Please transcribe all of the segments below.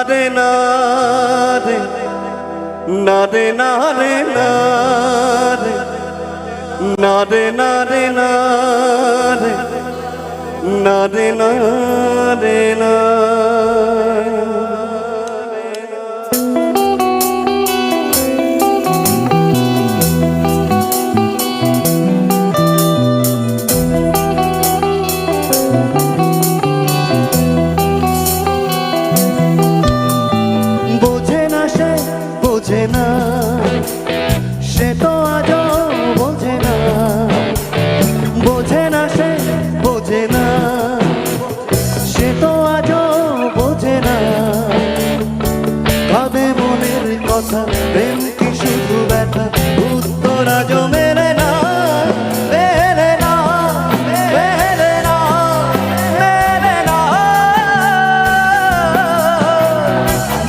রে না রে না রে না রে না রে না রে না রে না রে না রে না রে না বোঝে না সে তো আজও বোঝে না বোঝে না সে বোঝে না সে তো আজও বোঝে না ভাবে মনের কথা প্রেম কি শুধু ব্যথা উত্তর আজও মেলে না মেলে না মেলে না মেলে না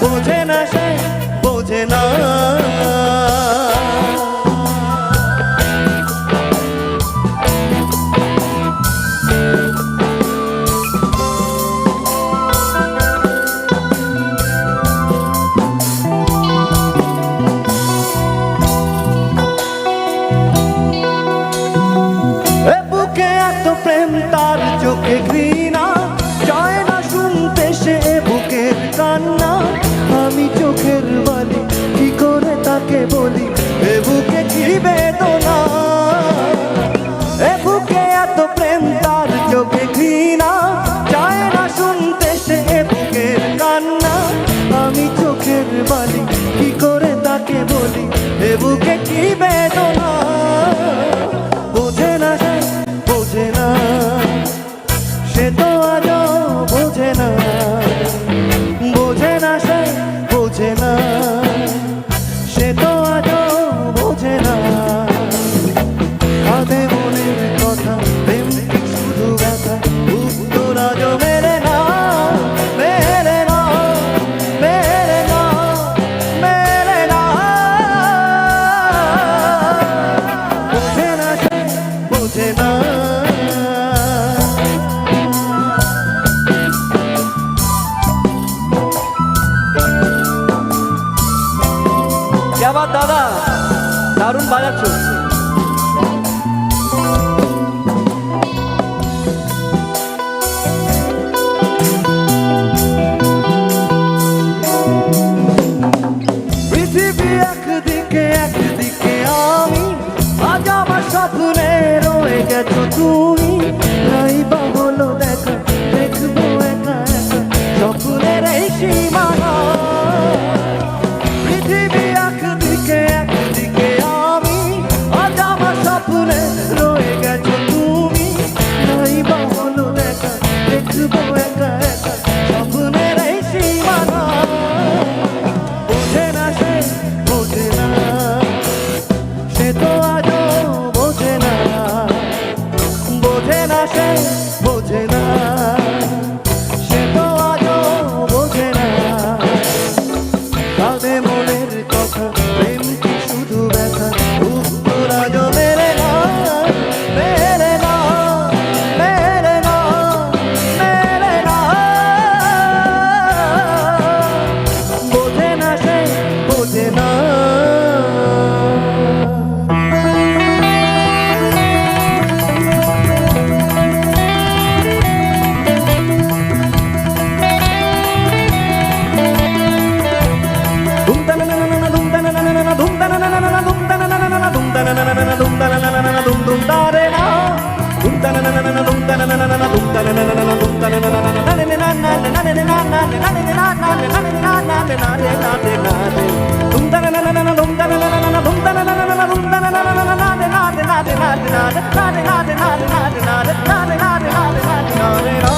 বোঝে না সে বোঝে না বুকে এত প্রেম তার চোখে ঘৃণা চায় না শুনতে সে বুকের কান্না আমি চোখের বালি কি করে তাকে বলি এ বুকে কি বেদনা এ বুকে এত প্রেম তার চোখে ঘৃণা চায় না শুনতে সে বুকের কান্না আমি চোখের বালি কি করে তাকে বলি এ বুকে কি বেদনা বোঝে না সে বোঝে না সে তো আজও বোঝে না বোঝে না সে বোঝে না সে তো আজও বোঝে না কাঁদে মনের কথা প্রেম কি শুধু ব্যথা উত্তর আজও মেলে না মেলে না মেলে না মেলে না বোঝে না সে বোঝে না আবার দাদা দারুণ বাজাচ্ছ পৃথিবী একদিকে একদিকে আমি আজ আমার স্বপ্নে রয়ে গেছো তুমি নাই বা হলো দেখা দেখবো একা একা স্বপ্নের এই সীমানা পৃথিবী একদিকে একদিকে আমি আজ আমার স্বপ্নে রয়ে গেছো তুমি নাই বা হলো দেখা দেখবো একা একা স্বপ্নের এই সীমানা বোঝে না সে বোঝে না সে তো আজও বোঝে না বোঝে না সে বোঝে না সে তো আজও বোঝে না কাঁদে মনের কথা প্রেম কি শুধু ব্যথা উত্তর আজও মেলে না মেলে না মেলে না মেলে না বোঝে না সে বোঝে না na